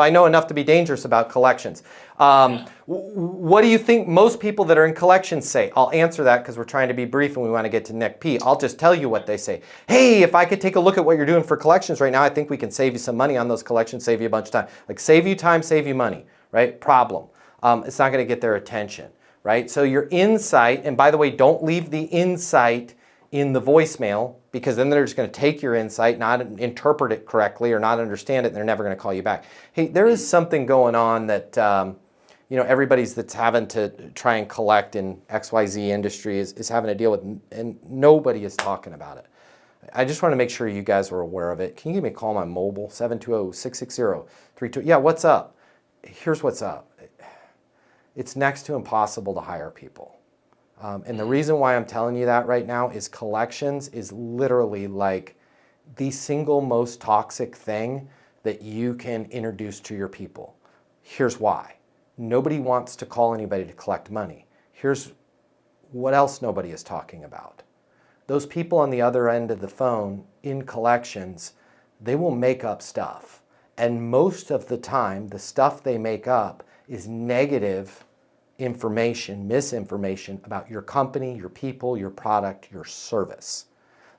I know enough to be dangerous about collections. What do you think most people that are in collections say? I'll answer that because we're trying to be brief and we want to get to Nick P. I'll just tell you what they say. Hey, if I could take a look at what you're doing for collections right now, I think we can save you some money on those collections, save you a bunch of time. Like save you time, save you money, right? Problem. It's not going to get their attention, right? So your insight, and by the way, don't leave the insight in the voicemail, because then they're just going to take your insight, not interpret it correctly or not understand it, and they're never going to call you back. Hey, there is something going on that everybody's that's having to try and collect in XYZ industry is having to deal with, and nobody is talking about it. I just want to make sure you guys are aware of it. Can you give me a call on my mobile, 720-660-32? Yeah, what's up? Here's what's up. It's next to impossible to hire people. And the reason why I'm telling you that right now is collections is literally like the single most toxic thing that you can introduce to your people. Here's why. Nobody wants to call anybody to collect money. Here's what else nobody is talking about. Those people on the other end of the phone in collections, they will make up stuff. And most of the time, the stuff they make up is negative information, misinformation about your company, your people, your product, your service.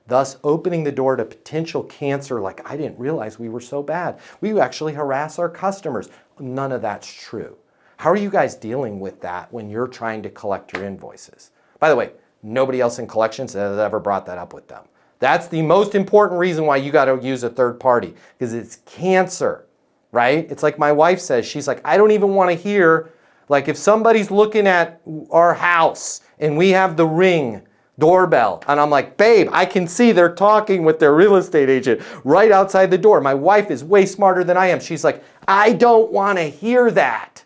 Thus opening the door to potential cancer like, I didn't realize we were so bad. We actually harass our customers. None of that's true. How are you guys dealing with that when you're trying to collect your invoices? By the way, nobody else in collections has ever brought that up with them. That's the most important reason why you got to use a third party, because it's cancer, right? It's like my wife says, she's like, I don't even want to hear. Like if somebody's looking at our house and we have the Ring doorbell and I'm like, babe, I can see they're talking with their real estate agent right outside the door. My wife is way smarter than I am. She's like, I don't want to hear that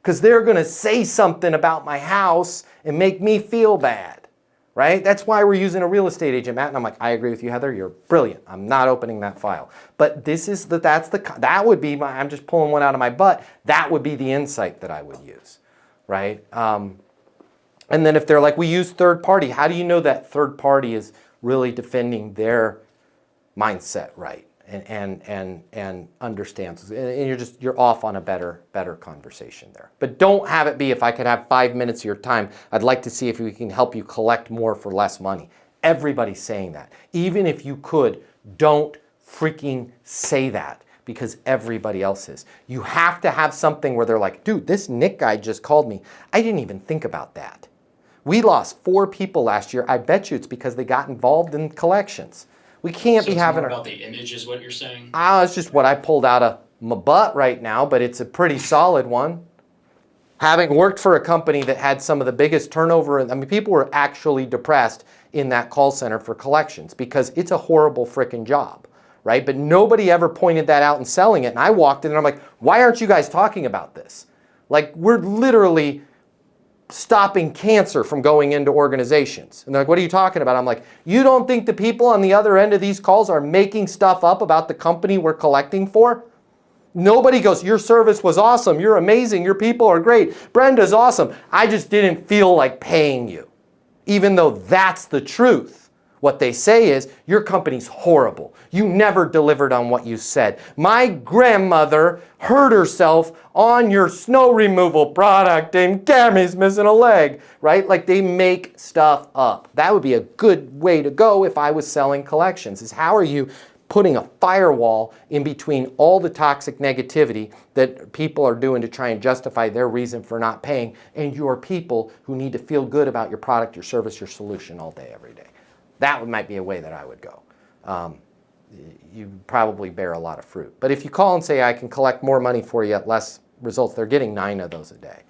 because they're going to say something about my house and make me feel bad, right? That's why we're using a real estate agent, Matt. And I'm like, I agree with you, Heather. You're brilliant. I'm not opening that file. But this is that would be my, I'm just pulling one out of my butt. That would be the insight that I would use, right? And then if they're like, we use third party, how do you know that third party is really defending their mindset right and understands? And you're off on a better conversation there. But don't have it be, if I could have 5 minutes of your time, I'd like to see if we can help you collect more for less money. Everybody's saying that. Even if you could, don't freaking say that, because everybody else is. You have to have something where they're like, dude, this Nick guy just called me. I didn't even think about that. We lost 4 people last year. I bet you it's because they got involved in collections. We can't be having more about the image is what you're saying? It's just what I pulled out of my butt right now, but it's a pretty solid one. Having worked for a company that had some of the biggest turnover, I mean, people were actually depressed in that call center for collections because it's a horrible freaking job, right? But nobody ever pointed that out and selling it. And I walked in and I'm like, why aren't you guys talking about this? Like, we're literally stopping cancer from going into organizations. And they're like, what are you talking about? I'm like, you don't think the people on the other end of these calls are making stuff up about the company we're collecting for? Nobody goes, your service was awesome. You're amazing. Your people are great. Brenda's awesome. I just didn't feel like paying you. Even though that's the truth. What they say is, your company's horrible. You never delivered on what you said. My grandmother hurt herself on your snow removal product and Tammy's missing a leg, right? Like, they make stuff up. That would be a good way to go if I was selling collections, is how are you putting a firewall in between all the toxic negativity that people are doing to try and justify their reason for not paying, and your people who need to feel good about your product, your service, your solution all day, every day. That might be a way that I would go. You probably bear a lot of fruit. But if you call and say, I can collect more money for you at less results, they're getting 9 of those a day.